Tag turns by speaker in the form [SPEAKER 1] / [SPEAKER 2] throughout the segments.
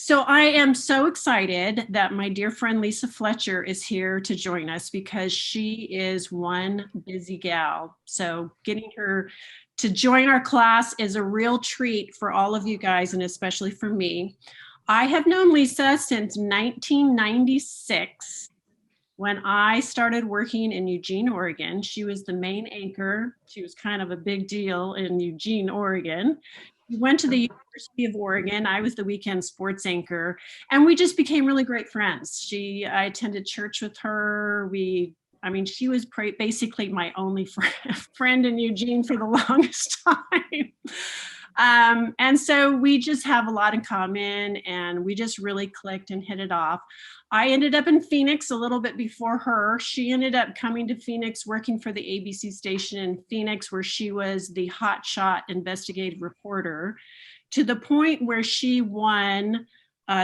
[SPEAKER 1] So I am so excited that my dear friend Lisa Fletcher is here to join us because she is one busy gal. So getting her to join our class is a real treat for all of you guys and especially for me. I have known Lisa since 1996 when I started working in Eugene, Oregon. She was the main anchor. She was kind of a big deal in Eugene, Oregon. We went to the University of Oregon. I was the weekend sports anchor, and we just became really great friends. I attended church with her. She was basically my only friend in Eugene for the longest time. And so we just have a lot in common, and we just really clicked and hit it off. I ended up in Phoenix a little bit before her. She ended up coming to Phoenix, working for the ABC station in Phoenix, where she was the hotshot investigative reporter, to the point where she won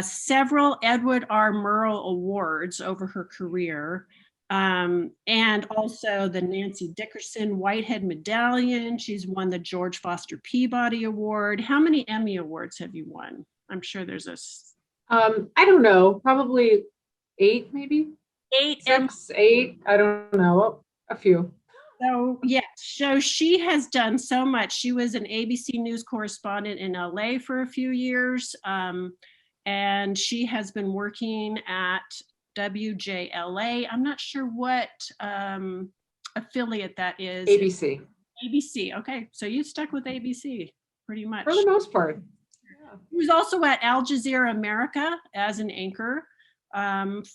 [SPEAKER 1] several Edward R. Murrow Awards over her career. And also the Nancy Dickerson Whitehead Medallion. She's won the George Foster Peabody Award. How many Emmy Awards have you won? I'm sure there's
[SPEAKER 2] I don't know, probably eight, maybe
[SPEAKER 1] eight.
[SPEAKER 2] six, eight. I don't know, a few.
[SPEAKER 1] So yes, so she has done so much. She was an ABC News correspondent in LA for a few years, and she has been working at WJLA. I'm not sure what affiliate that is.
[SPEAKER 2] ABC.
[SPEAKER 1] ABC. Okay, so you stuck with ABC pretty much.
[SPEAKER 2] For the most part.
[SPEAKER 1] Yeah. He was also at Al Jazeera America as an anchor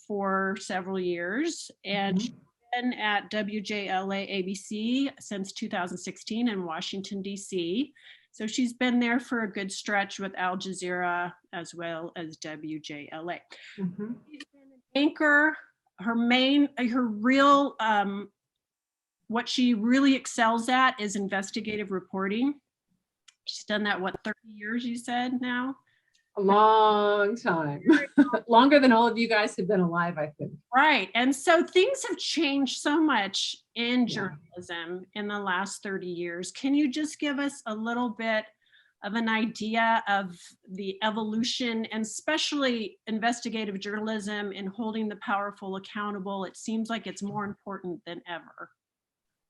[SPEAKER 1] for several years, and she's been at WJLA ABC since 2016 in Washington, D.C. So she's been there for a good stretch with Al Jazeera as well as WJLA.
[SPEAKER 2] Mm-hmm.
[SPEAKER 1] She's been an anchor. Her real, what she really excels at is investigative reporting. She's done that, 30 years, you said now?
[SPEAKER 2] A long time. Longer than all of you guys have been alive, I think.
[SPEAKER 1] Right. And so things have changed so much in journalism in the last 30 years. Can you just give us a little bit of an idea of the evolution, and especially investigative journalism and holding the powerful accountable? It seems like it's more important than ever.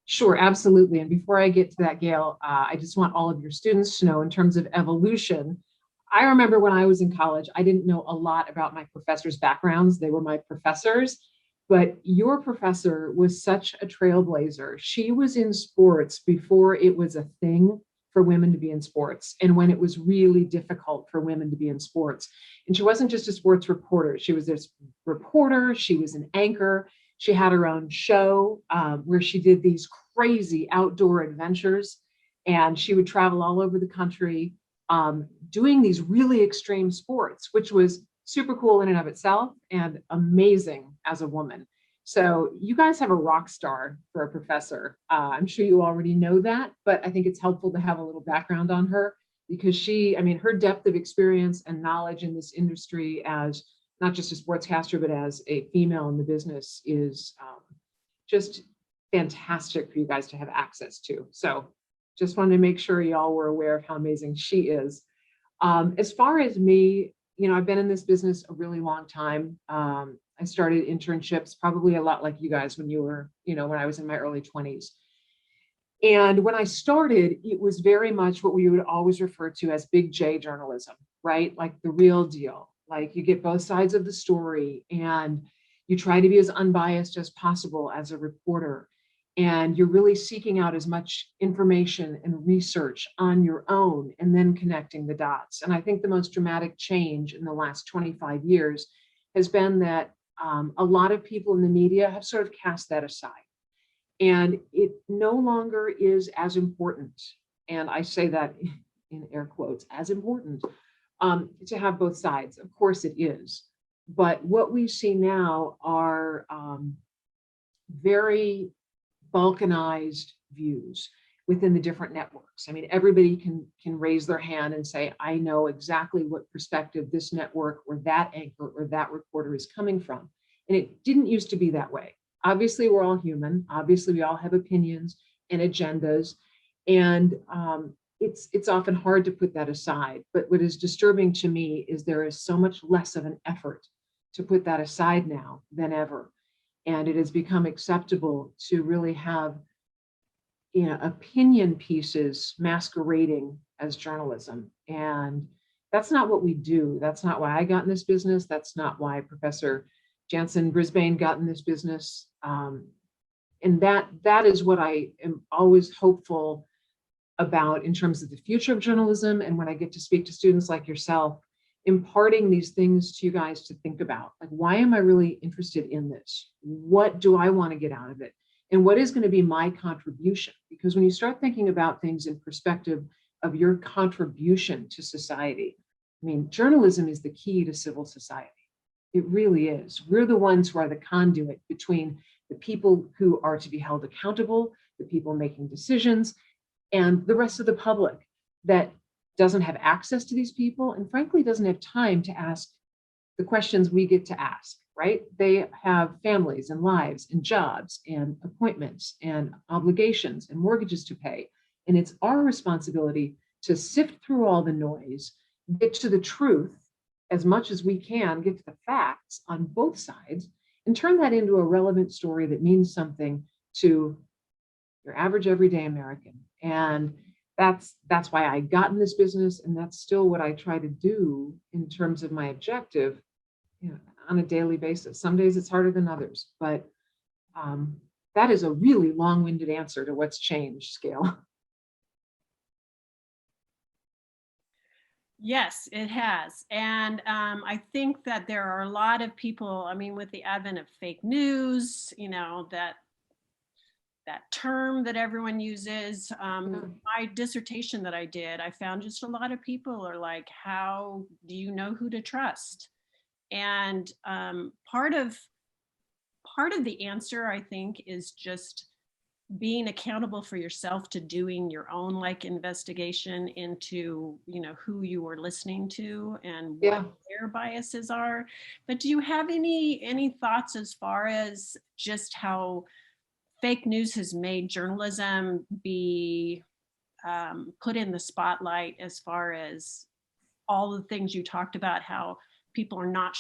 [SPEAKER 2] Sure, absolutely. And before I get to that, Gail, I just want all of your students to know, in terms of evolution, I remember when I was in college, I didn't know a lot about my professors' backgrounds. They were my professors, but your professor was such a trailblazer. She was in sports before it was a thing for women to be in sports, and when it was really difficult for women to be in sports. And she wasn't just a sports reporter. She was this reporter. She was an anchor. She had her own show where she did these crazy outdoor adventures, and she would travel all over the country doing these really extreme sports, which was super cool in and of itself and amazing as a woman. So you guys have a rock star for a professor. I'm sure you already know that, but I think it's helpful to have a little background on her, because her depth of experience and knowledge in this industry as not just a sportscaster, but as a female in the business is just fantastic for you guys to have access to. So just wanted to make sure y'all were aware of how amazing she is. As far as me, I've been in this business a really long time. I started internships probably a lot like you guys when I was in my early 20s. And when I started, it was very much what we would always refer to as big J journalism, right? Like the real deal. Like you get both sides of the story and you try to be as unbiased as possible as a reporter. And you're really seeking out as much information and research on your own and then connecting the dots. And I think the most dramatic change in the last 25 years has been that a lot of people in the media have sort of cast that aside. And it no longer is as important. And I say that in air quotes, as important, to have both sides. Of course it is. But what we see now are very balkanized views within the different networks. I mean, everybody can raise their hand and say, I know exactly what perspective this network or that anchor or that reporter is coming from. And it didn't used to be that way. Obviously, we're all human. Obviously, we all have opinions and agendas. And it's often hard to put that aside. But what is disturbing to me is there is so much less of an effort to put that aside now than ever. And it has become acceptable to really have, opinion pieces masquerading as journalism. And that's not what we do. That's not why I got in this business. That's not why Professor Jansen Brisbane got in this business. And that is what I am always hopeful about in terms of the future of journalism. And when I get to speak to students like yourself, imparting these things to you guys to think about, like, why am I really interested in this? What do I want to get out of it? And what is going to be my contribution? Because when you start thinking about things in perspective of your contribution to society, I mean, journalism is the key to civil society. It really is. We're the ones who are the conduit between the people who are to be held accountable, the people making decisions, and the rest of the public that doesn't have access to these people and frankly doesn't have time to ask the questions we get to ask, right? They have families and lives and jobs and appointments and obligations and mortgages to pay. And it's our responsibility to sift through all the noise, get to the truth as much as we can, get to the facts on both sides, and turn that into a relevant story that means something to your average everyday American. And that's why I got in this business, and that's still what I try to do in terms of my objective, on a daily basis. Some days it's harder than others, but that is a really long-winded answer to what's changed, Scale.
[SPEAKER 1] Yes, it has. And I think that there are a lot of people, I mean, with the advent of fake news, that term that everyone uses. My dissertation that I did, I found just a lot of people are like, how do you know who to trust? And part of the answer, I think, is just being accountable for yourself, to doing your own investigation into who you are listening to and what their biases are. But do you have any thoughts as far as just how fake news has made journalism be put in the spotlight, as far as all the things you talked about, how people are not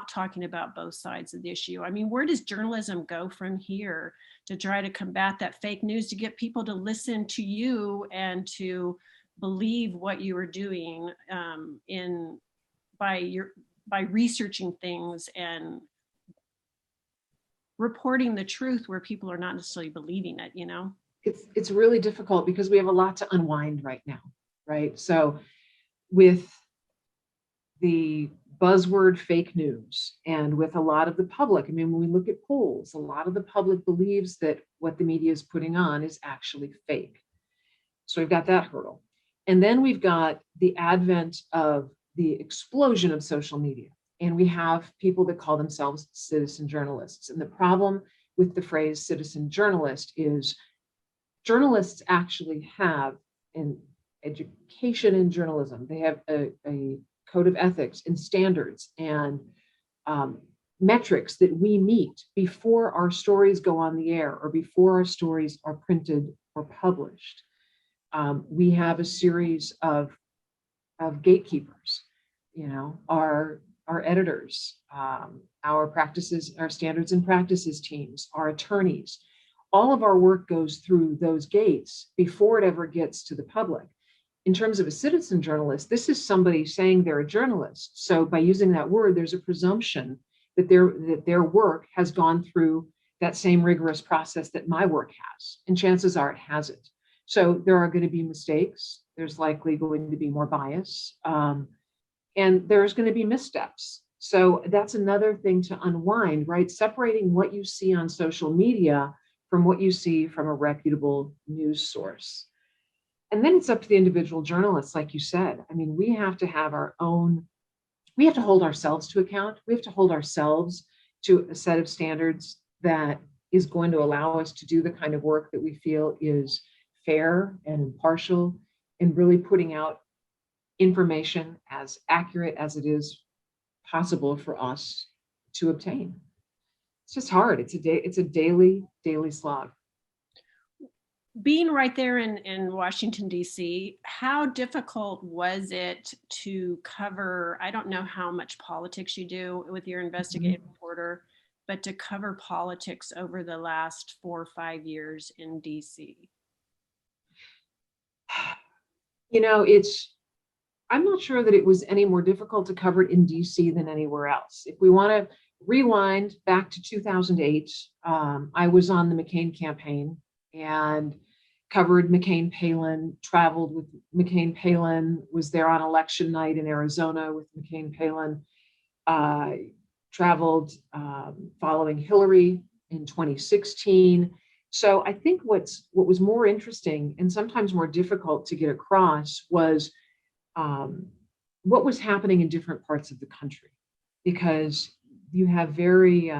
[SPEAKER 1] talking about both sides of the issue? I mean, where does journalism go from here to try to combat that fake news, to get people to listen to you and to believe what you are doing by researching things and reporting the truth where people are not necessarily believing it,
[SPEAKER 2] It's really difficult because we have a lot to unwind right now, right? So with the buzzword fake news and with a lot of the public, I mean, when we look at polls, a lot of the public believes that what the media is putting on is actually fake. So we've got that hurdle. And then we've got the advent of the explosion of social media. And we have people that call themselves citizen journalists. And the problem with the phrase citizen journalist is journalists actually have an education in journalism. They have a code of ethics and standards and metrics that we meet before our stories go on the air or before our stories are printed or published. We have a series of gatekeepers, our editors, our practices, our standards and practices teams, our attorneys. All of our work goes through those gates before it ever gets to the public. In terms of a citizen journalist, this is somebody saying they're a journalist. So by using that word, there's a presumption that their work has gone through that same rigorous process that my work has. And chances are it hasn't. So there are going to be mistakes. There's likely going to be more bias. And there's going to be missteps. So that's another thing to unwind, right? Separating what you see on social media from what you see from a reputable news source. And then it's up to the individual journalists, like you said. I mean, we have to have we have to hold ourselves to account. We have to hold ourselves to a set of standards that is going to allow us to do the kind of work that we feel is fair and impartial, and really putting out information as accurate as it is possible for us to obtain. It's just hard. It's a daily slog.
[SPEAKER 1] being right there in Washington, D.C., how difficult was it to cover, I don't know how much politics you do with your investigative reporter, but to cover politics over the last 4 or 5 years in D.C.?
[SPEAKER 2] You know, I'm not sure that it was any more difficult to cover it in DC than anywhere else. If we want to rewind back to 2008, I was on the McCain campaign and covered McCain Palin, traveled with McCain Palin, was there on election night in Arizona with McCain Palin, traveled following Hillary in 2016. So I think what was more interesting and sometimes more difficult to get across was what was happening in different parts of the country, because you have very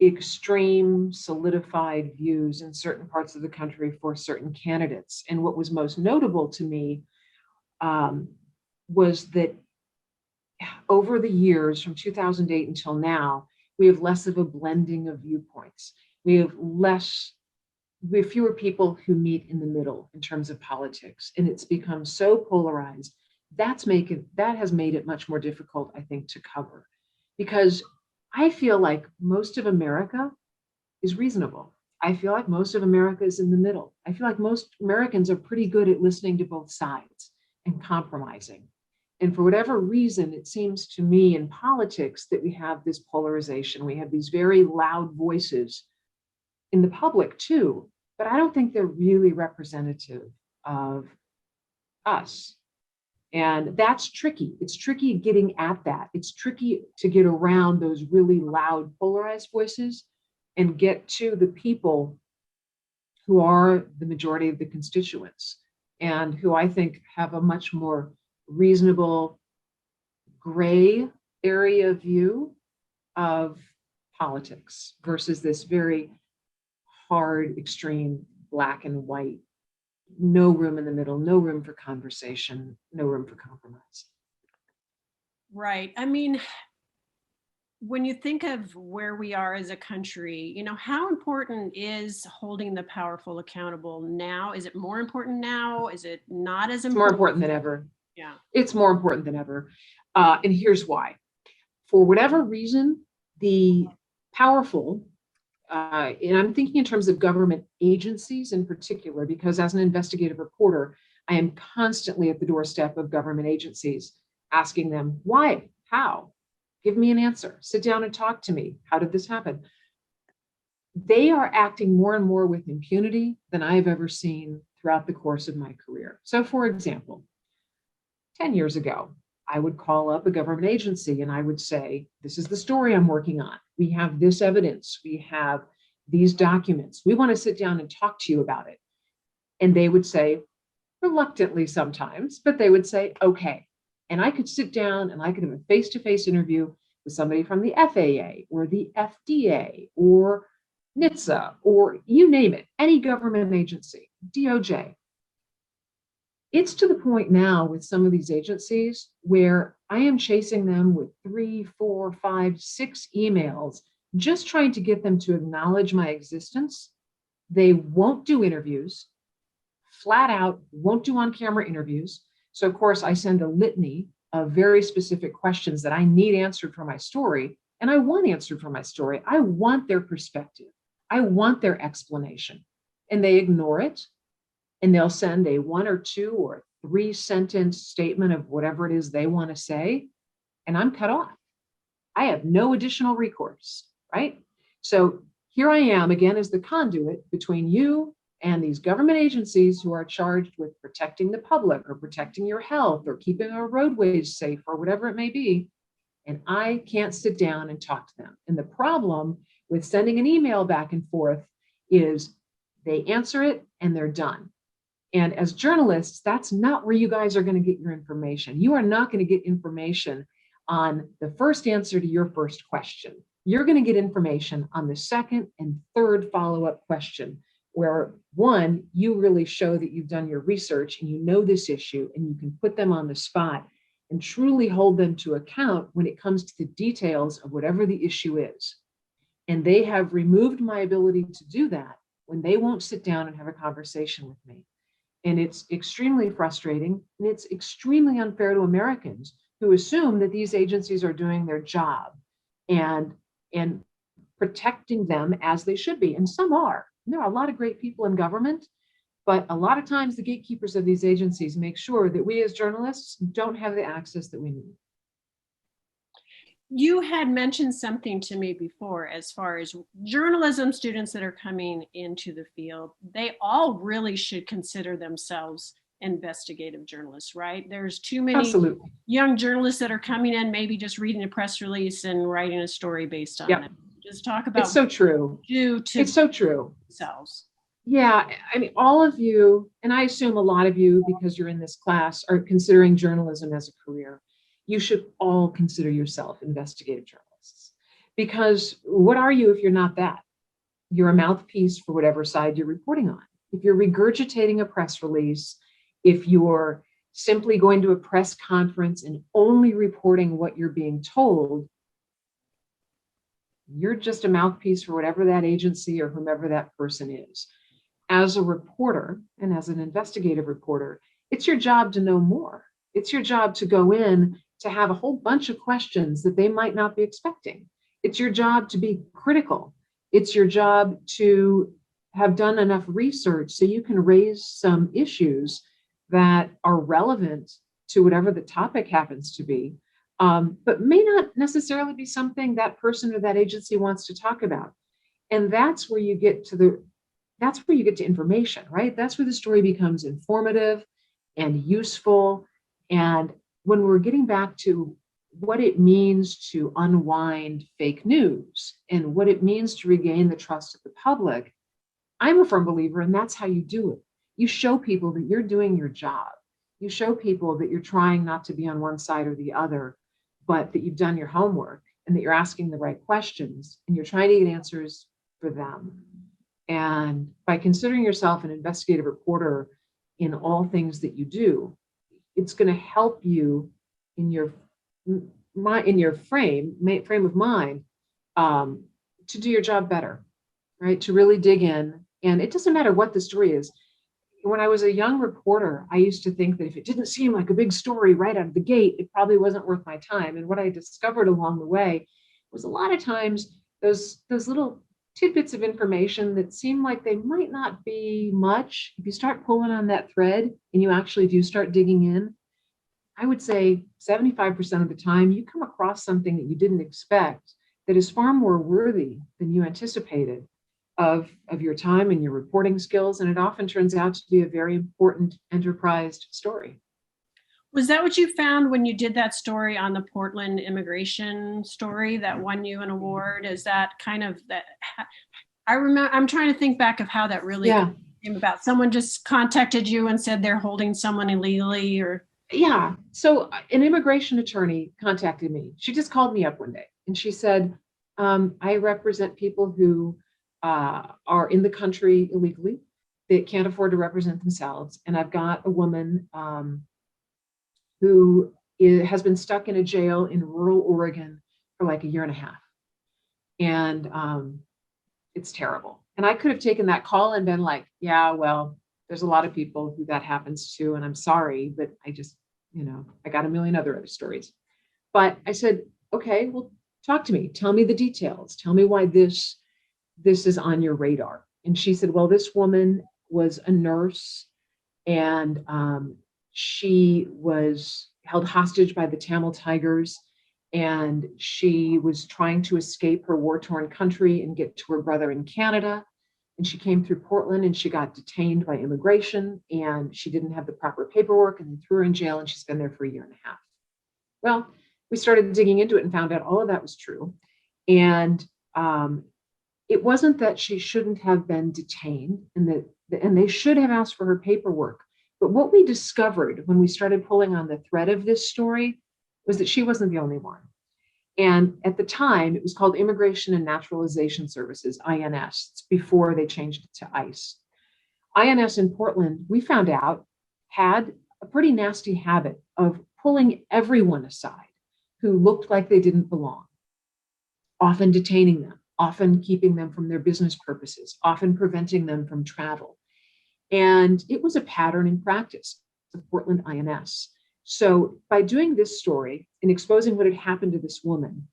[SPEAKER 2] extreme solidified views in certain parts of the country for certain candidates. And what was most notable to me was that over the years from 2008 until now, we have less of a blending of viewpoints. We have fewer people who meet in the middle in terms of politics, and it's become so polarized. That has made it much more difficult, I think, to cover, because I feel like most of America is reasonable. I feel like most of America is in the middle. I feel like most Americans are pretty good at listening to both sides and compromising. And for whatever reason, it seems to me in politics that we have this polarization. We have these very loud voices in the public too, but I don't think they're really representative of us. And that's tricky. It's tricky getting at that. It's tricky to get around those really loud, polarized voices and get to the people who are the majority of the constituents and who I think have a much more reasonable gray area view of politics versus this very hard, extreme black and white, no room in the middle, no room for conversation, no room for compromise.
[SPEAKER 1] Right. I mean, when you think of where we are as a country, how important is holding the powerful accountable now? Is it more important now? Is it not as important?
[SPEAKER 2] It's more important than ever.
[SPEAKER 1] Yeah.
[SPEAKER 2] It's more important than ever. And here's why. For whatever reason, the powerful, and I'm thinking in terms of government agencies in particular, because as an investigative reporter, I am constantly at the doorstep of government agencies asking them, why, how? Give me an answer. Sit down and talk to me. How did this happen? They are acting more and more with impunity than I have ever seen throughout the course of my career. So for example, 10 years ago, I would call up a government agency and I would say, this is the story I'm working on. We have this evidence. We have these documents. We want to sit down and talk to you about it. And they would say, reluctantly sometimes, but they would say, okay. And I could sit down and I could have a face-to-face interview with somebody from the FAA or the FDA or NHTSA or you name it, any government agency, DOJ. It's to the point now with some of these agencies where I am chasing them with 3, 4, 5, 6 emails, just trying to get them to acknowledge my existence. They won't do interviews, flat out won't do on-camera interviews. So of course I send a litany of very specific questions that I need answered for my story. And I want answered for my story. I want their perspective. I want their explanation. And they ignore it. And they'll send a 1 or 2 or 3 sentence statement of whatever it is they want to say. And I'm cut off. I have no additional recourse, right? So here I am again as the conduit between you and these government agencies who are charged with protecting the public or protecting your health or keeping our roadways safe or whatever it may be. And I can't sit down and talk to them. And the problem with sending an email back and forth is they answer it and they're done. And as journalists, that's not where you guys are going to get your information. You are not going to get information on the first answer to your first question. You're going to get information on the second and third follow-up question, where one, you really show that you've done your research and you know this issue and you can put them on the spot and truly hold them to account when it comes to the details of whatever the issue is. And they have removed my ability to do that when they won't sit down and have a conversation with me. And it's extremely frustrating, and it's extremely unfair to Americans who assume that these agencies are doing their job and protecting them as they should be. And some are. And there are a lot of great people in government, but a lot of times the gatekeepers of these agencies make sure that we as journalists don't have the access that we need.
[SPEAKER 1] You had mentioned something to me before as far as journalism students that are coming into the field. They all really should consider themselves investigative journalists, right? There's too many
[SPEAKER 2] Absolutely.
[SPEAKER 1] young journalists that are coming in, maybe just reading a press release and writing a story based on it. Just talk about
[SPEAKER 2] it's so true. It's so true.
[SPEAKER 1] Themselves.
[SPEAKER 2] Yeah, I mean, all of you, and I assume a lot of you, because you're in this class, are considering journalism as a career. You should all consider yourself investigative journalists. Because what are you if you're not that? You're a mouthpiece for whatever side you're reporting on. If you're regurgitating a press release, if you're simply going to a press conference and only reporting what you're being told, you're just a mouthpiece for whatever that agency or whomever that person is. As a reporter and as an investigative reporter, it's your job to know more. It's your job to go in to have a whole bunch of questions that they might not be expecting. It's your job to be critical. It's your job to have done enough research so you can raise some issues that are relevant to whatever the topic happens to be, but may not necessarily be something that person or that agency wants to talk about. And that's where you get to information, right? That's where the story becomes informative and useful. And when we're getting back to what it means to unwind fake news and what it means to regain the trust of the public, I'm a firm believer, and that's how you do it. You show people that you're doing your job. You show people that you're trying not to be on one side or the other, but that you've done your homework and that you're asking the right questions and you're trying to get answers for them. And by considering yourself an investigative reporter in all things that you do, it's going to help you in your frame of mind to do your job better, right? To really dig in. And it doesn't matter what the story is. When I was a young reporter, I used to think that if it didn't seem like a big story right out of the gate, it probably wasn't worth my time. And what I discovered along the way was a lot of times those little tidbits of information that seem like they might not be much, if you start pulling on that thread and you actually do start digging in, I would say 75% of the time you come across something that you didn't expect that is far more worthy than you anticipated of your time and your reporting skills. And it often turns out to be a very important enterprised story.
[SPEAKER 1] Was that what you found when you did that story on the Portland immigration story that won you an award? Is that kind of that? I remember, I'm trying to think back of how that really came about. Someone just contacted you and said they're holding someone illegally, or?
[SPEAKER 2] Yeah. So an immigration attorney contacted me. She just called me up one day and she said, I represent people who are in the country illegally. They can't afford to represent themselves. And I've got a woman who has been stuck in a jail in rural Oregon for like a year and a half. And it's terrible. And I could have taken that call and been like, yeah, well, there's a lot of people who that happens to, and I'm sorry, but I just, I got a million other stories. But I said, okay, well, talk to me. Tell me the details. Tell me why this is on your radar. And she said, well, this woman was a nurse and she was held hostage by the Tamil Tigers, and she was trying to escape her war-torn country and get to her brother in Canada. And she came through Portland and she got detained by immigration and she didn't have the proper paperwork and they threw her in jail and she's been there for a year and a half. Well, we started digging into it and found out all of that was true. And it wasn't that she shouldn't have been detained and they should have asked for her paperwork. But what we discovered when we started pulling on the thread of this story was that she wasn't the only one. And at the time, it was called Immigration and Naturalization Services, INS. It's before they changed it to ICE. INS in Portland, we found out, had a pretty nasty habit of pulling everyone aside who looked like they didn't belong, often detaining them, often keeping them from their business purposes, often preventing them from travel. And it was a pattern in practice, the Portland INS. So by doing this story and exposing what had happened to this woman,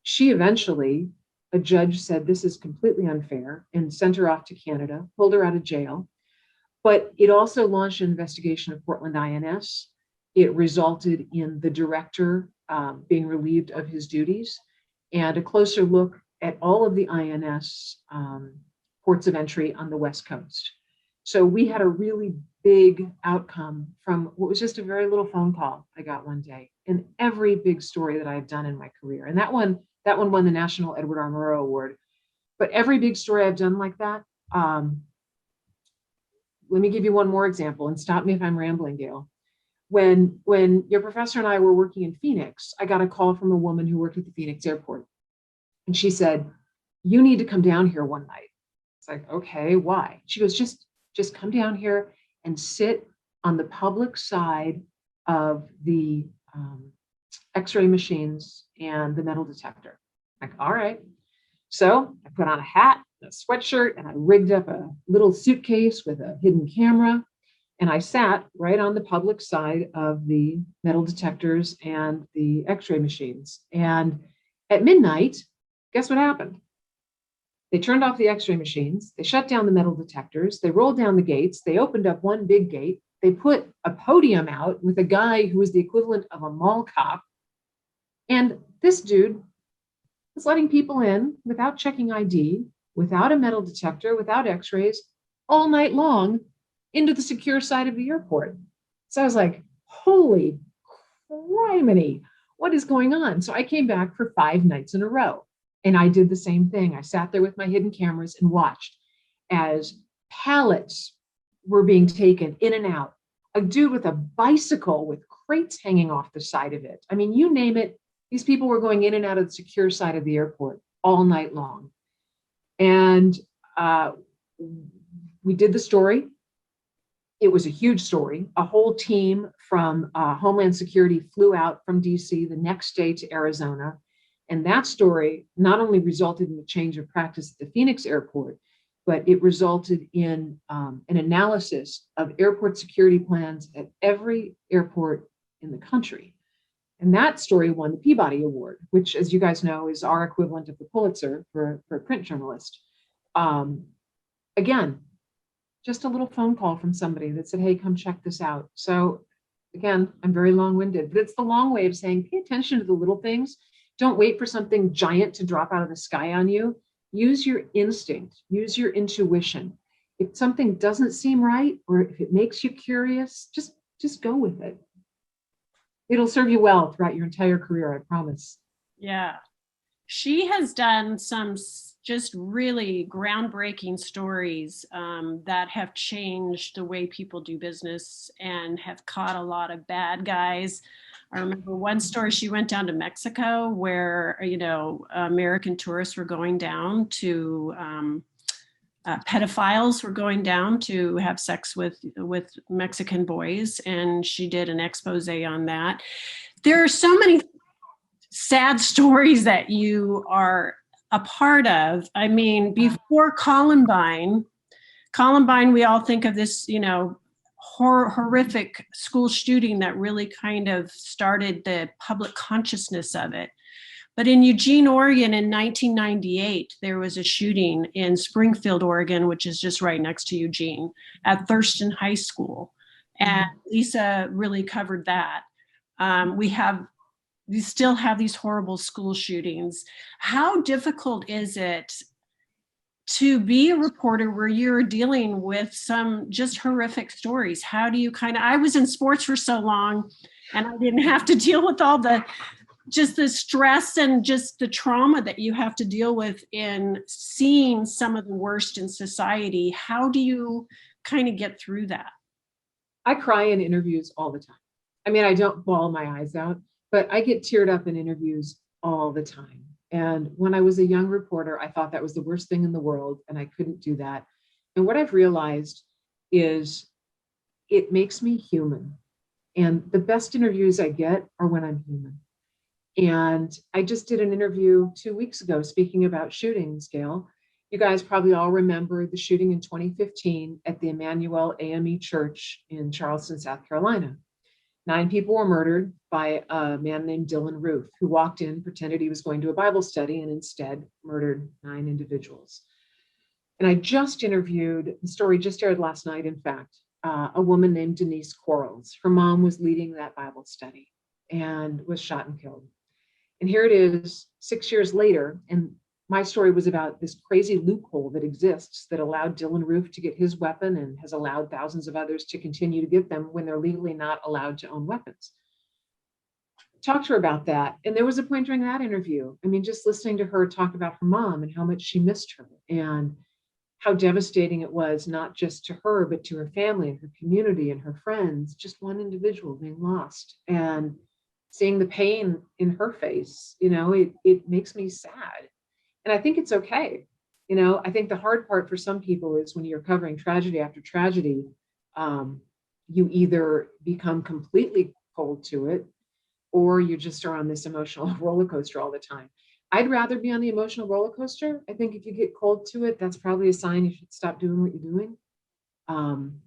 [SPEAKER 2] she eventually, a judge said, this is completely unfair and sent her off to Canada, pulled her out of jail. But it also launched an investigation of Portland INS. It resulted in the director being relieved of his duties and a closer look at all of the INS ports of entry on the West Coast. So we had a really big outcome from what was just a very little phone call I got one day in every big story that I've done in my career. And that one won the National Edward R. Murrow Award. But every big story I've done like that, let me give you one more example and stop me if I'm rambling, Gail. When your professor and I were working in Phoenix, I got a call from a woman who worked at the Phoenix airport. And she said, you need to come down here one night. It's like, okay, why? She goes, just come down here and sit on the public side of the X-ray machines and the metal detector. Like, all right. So I put on a hat, a sweatshirt, and I rigged up a little suitcase with a hidden camera. And I sat right on the public side of the metal detectors and the X-ray machines. And at midnight, guess what happened? They turned off the X-ray machines. They shut down the metal detectors. They rolled down the gates. They opened up one big gate. They put a podium out with a guy who was the equivalent of a mall cop. And this dude was letting people in without checking ID, without a metal detector, without X-rays, all night long into the secure side of the airport. So I was like, holy criminy, what is going on? So I came back for 5 nights in a row. And I did the same thing. I sat there with my hidden cameras and watched as pallets were being taken in and out. A dude with a bicycle with crates hanging off the side of it. I mean, you name it, these people were going in and out of the secure side of the airport all night long. And we did the story. It was a huge story. A whole team from Homeland Security flew out from DC the next day to Arizona. And that story not only resulted in a change of practice at the Phoenix airport, but it resulted in an analysis of airport security plans at every airport in the country. And that story won the Peabody Award, which, as you guys know, is our equivalent of the Pulitzer for a print journalist. Again, just a little phone call from somebody that said, hey, come check this out. So again, I'm very long-winded, but it's the long way of saying, pay attention to the little things. Don't wait for something giant to drop out of the sky on you. Use your instinct, use your intuition. If something doesn't seem right, or if it makes you curious, just go with it. It'll serve you well throughout your entire career, I promise.
[SPEAKER 1] Yeah. She has done some just really groundbreaking stories that have changed the way people do business and have caught a lot of bad guys. I remember one story, she went down to Mexico where, American tourists were going down to, pedophiles were going down to have sex with Mexican boys. And she did an expose on that. There are so many sad stories that you are a part of. I mean, before Columbine, we all think of this, horrific school shooting that really kind of started the public consciousness of it. But in Eugene, Oregon in 1998, there was a shooting in Springfield, Oregon, which is just right next to Eugene, at Thurston High School. And Lisa really covered that. We still have these horrible school shootings. How difficult is it to be a reporter where you're dealing with some just horrific stories? How do you I was in sports for so long and I didn't have to deal with all the stress and just the trauma that you have to deal with in seeing some of the worst in society. How do you get through that?
[SPEAKER 2] I cry in interviews all the time. I mean, I don't bawl my eyes out, but I get teared up in interviews all the time. And when I was a young reporter, I thought that was the worst thing in the world, and I couldn't do that. And what I've realized is it makes me human. And the best interviews I get are when I'm human. And I just did an interview 2 weeks ago speaking about shootings, Gail. You guys probably all remember the shooting in 2015 at the Emmanuel AME Church in Charleston, South Carolina. 9 people were murdered by a man named Dylan Roof, who walked in, pretended he was going to a Bible study, and instead murdered 9 individuals. And I just interviewed, the story just aired last night, in fact, a woman named Denise Quarles. Her mom was leading that Bible study and was shot and killed. And here it is 6 years later, and my story was about this crazy loophole that exists that allowed Dylan Roof to get his weapon and has allowed thousands of others to continue to get them when they're legally not allowed to own weapons. Talked to her about that. And there was a point during that interview, I mean, just listening to her talk about her mom and how much she missed her and how devastating it was, not just to her, but to her family and her community and her friends, just one individual being lost. And seeing the pain in her face, it makes me sad. And I think it's okay. I think the hard part for some people is when you're covering tragedy after tragedy, you either become completely cold to it, or you just are on this emotional roller coaster all the time. I'd rather be on the emotional roller coaster. I think if you get cold to it, that's probably a sign you should stop doing what you're doing,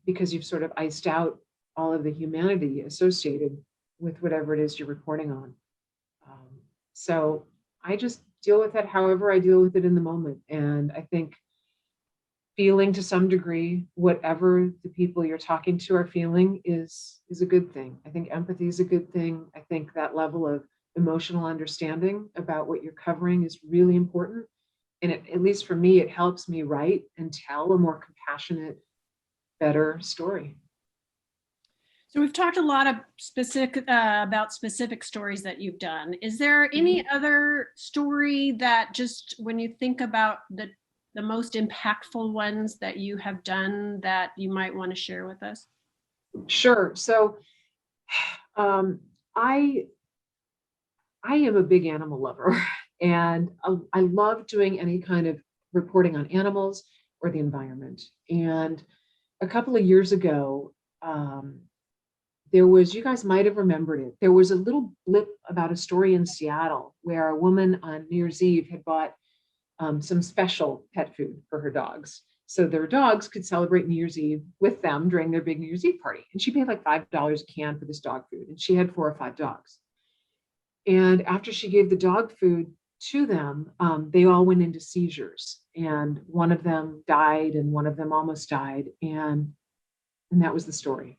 [SPEAKER 2] because you've sort of iced out all of the humanity associated with whatever it is you're reporting on. So I just deal with it however I deal with it in the moment. And I think feeling to some degree whatever the people you're talking to are feeling is a good thing. I think empathy is a good thing. I think that level of emotional understanding about what you're covering is really important. And at least for me, it helps me write and tell a more compassionate, better story.
[SPEAKER 1] So we've talked a lot of about specific stories that you've done. Is there any other story that just when you think about the most impactful ones that you have done that you might want to share with us?
[SPEAKER 2] Sure. So I am a big animal lover, and I love doing any kind of reporting on animals or the environment. And a couple of years ago, there was, you guys might have remembered it, there was a little blip about a story in Seattle where a woman on New Year's Eve had bought some special pet food for her dogs. So their dogs could celebrate New Year's Eve with them during their big New Year's Eve party. And she paid like $5 a can for this dog food. And she had 4 or 5 dogs. And after she gave the dog food to them, they all went into seizures. And one of them died and one of them almost died. And that was the story.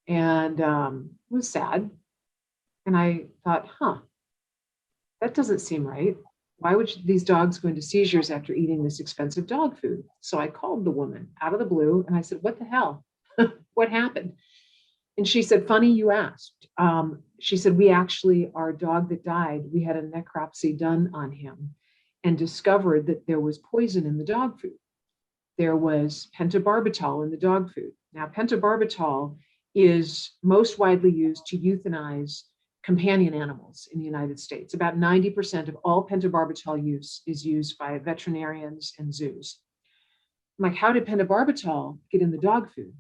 [SPEAKER 2] And it was sad. And I thought, that doesn't seem right. Why would these dogs go into seizures after eating this expensive dog food? So I called the woman out of the blue and I said, what the hell? What happened? And she said, funny you asked. She said, we actually, our dog that died, we had a necropsy done on him and discovered that there was poison in the dog food. There was pentobarbital in the dog food. Now, pentobarbital is most widely used to euthanize companion animals in the United States. About 90% of all pentobarbital use is used by veterinarians and zoos. I'm like, how did pentobarbital get in the dog food?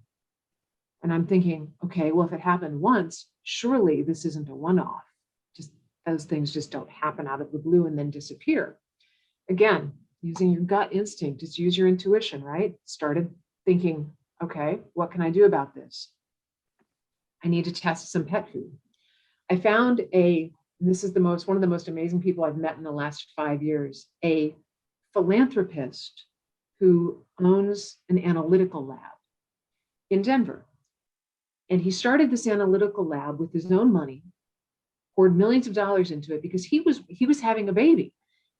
[SPEAKER 2] And I'm thinking, okay, well, if it happened once, surely this isn't a one-off. Just those things just don't happen out of the blue and then disappear. Again, using your gut instinct, just use your intuition, right? Started thinking, okay, what can I do about this? I need to test some pet food. I found this is one of the most amazing people I've met in the last 5 years, a philanthropist who owns an analytical lab in Denver. And he started this analytical lab with his own money, poured millions of dollars into it because he was having a baby.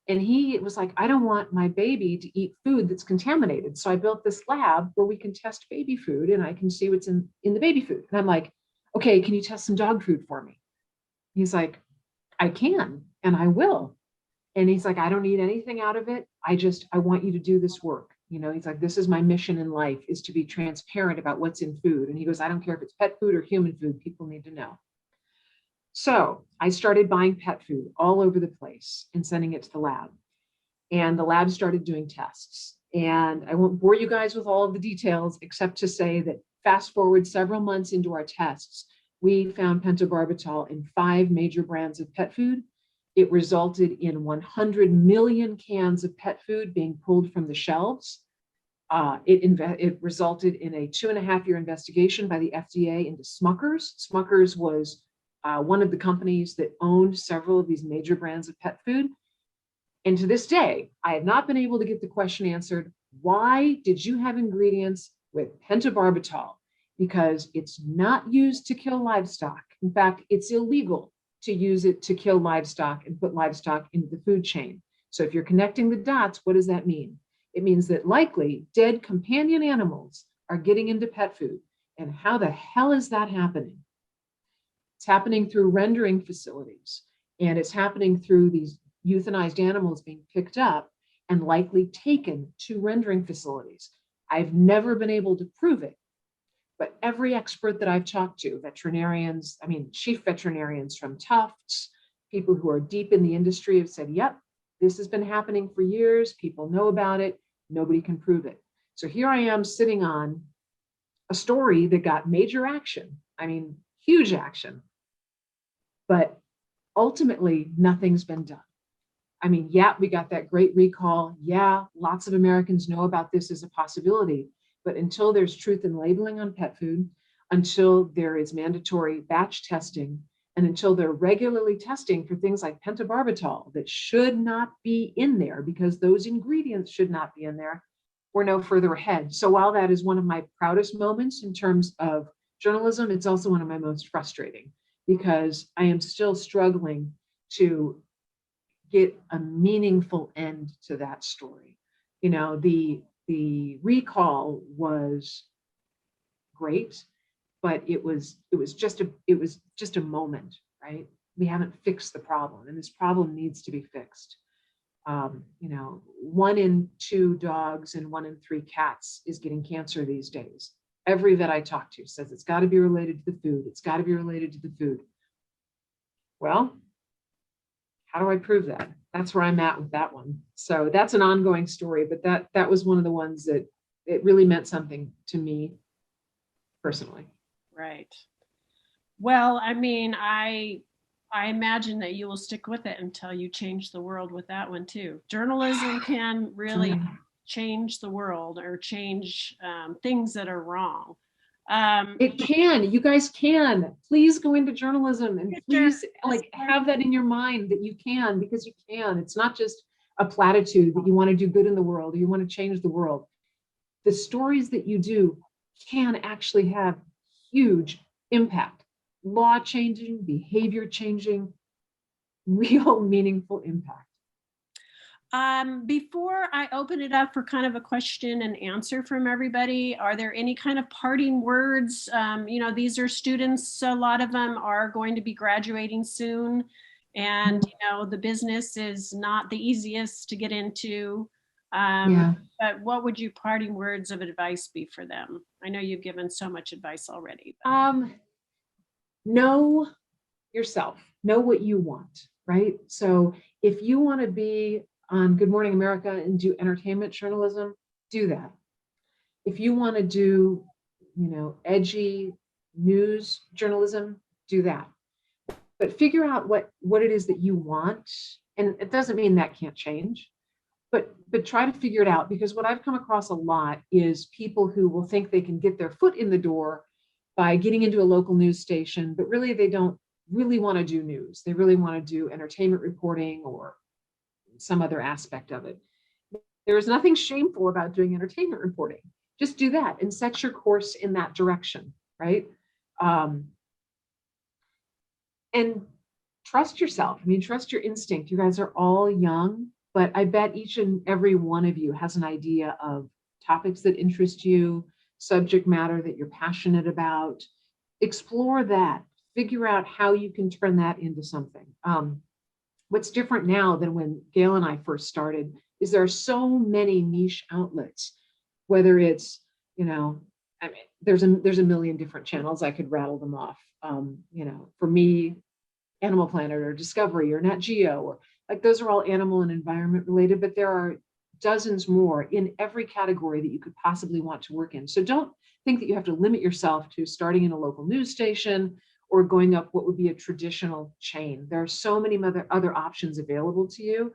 [SPEAKER 2] And he was like, I don't want my baby to eat food that's contaminated. So I built this lab where we can test baby food and I can see what's in the baby food. And I'm like, okay, can you test some dog food for me? He's like, I can, and I will. And he's like, I don't need anything out of it. I want you to do this work. He's like, this is my mission in life, is to be transparent about what's in food. And he goes, I don't care if it's pet food or human food, people need to know. So I started buying pet food all over the place and sending it to the lab. And the lab started doing tests. And I won't bore you guys with all of the details, except to say that fast forward several months into our tests, we found pentobarbital in 5 major brands of pet food. It resulted in 100 million cans of pet food being pulled from the shelves. It resulted in a 2.5-year investigation by the FDA into Smucker's. Smucker's was one of the companies that owned several of these major brands of pet food. And to this day, I have not been able to get the question answered, why did you have ingredients with pentobarbital? Because it's not used to kill livestock. In fact, it's illegal to use it to kill livestock and put livestock into the food chain. So if you're connecting the dots, what does that mean? It means that likely dead companion animals are getting into pet food. And how the hell is that happening? It's happening through rendering facilities, and it's happening through these euthanized animals being picked up and likely taken to rendering facilities. I've never been able to prove it, but every expert that I've talked to, veterinarians, chief veterinarians from Tufts, people who are deep in the industry have said, yep, this has been happening for years. People know about it. Nobody can prove it. So here I am sitting on a story that got major action. Huge action. But ultimately, nothing's been done. Yeah, we got that great recall. Yeah, lots of Americans know about this as a possibility. But until there's truth in labeling on pet food, until there is mandatory batch testing, and until they're regularly testing for things like pentobarbital that should not be in there because those ingredients should not be in there, we're no further ahead. So while that is one of my proudest moments in terms of journalism, it's also one of my most frustrating because I am still struggling to get a meaningful end to that story. The recall was great, but it was just a moment, right? We haven't fixed the problem, and this problem needs to be fixed. 1 in 2 dogs and 1 in 3 cats is getting cancer these days. Every vet I talk to says it's got to be related to the food. It's got to be related to the food. Well, how do I prove that? That's where I'm at with that one. So that's an ongoing story, but that was one of the ones that it really meant something to me personally.
[SPEAKER 1] Right. Well, I imagine that you will stick with it until you change the world with that one too. Journalism can really change the world or change things that are wrong.
[SPEAKER 2] It can. You guys can. Please go into journalism and please have that in your mind that you can, because you can. It's not just a platitude that you want to do good in the world or you want to change the world. The stories that you do can actually have huge impact, law changing, behavior changing, real meaningful impact.
[SPEAKER 1] Before I open it up for kind of a question and answer from everybody, are there any kind of parting words? These are students, a lot of them are going to be graduating soon, and the business is not the easiest to get into. But what would your parting words of advice be for them? I know you've given so much advice already.
[SPEAKER 2] Know yourself, know what you want, right? So if you want to be on Good Morning America and do entertainment journalism, do that. If you want to do, edgy news journalism, do that. But figure out what it is that you want. And it doesn't mean that can't change, but try to figure it out, because what I've come across a lot is people who will think they can get their foot in the door by getting into a local news station, but really they don't really want to do news. They really want to do entertainment reporting or some other aspect of it. There is nothing shameful about doing entertainment reporting. Just do that and set your course in that direction, right? And trust yourself. Trust your instinct. You guys are all young, but I bet each and every one of you has an idea of topics that interest you, subject matter that you're passionate about. Explore that. Figure out how you can turn that into something. What's different now than when Gail and I first started is there are so many niche outlets, whether it's, there's a million different channels. I could rattle them off. For me, Animal Planet or Discovery or Nat Geo, or those are all animal and environment related, but there are dozens more in every category that you could possibly want to work in. So don't think that you have to limit yourself to starting in a local news station or going up what would be a traditional chain. There are so many other options available to you,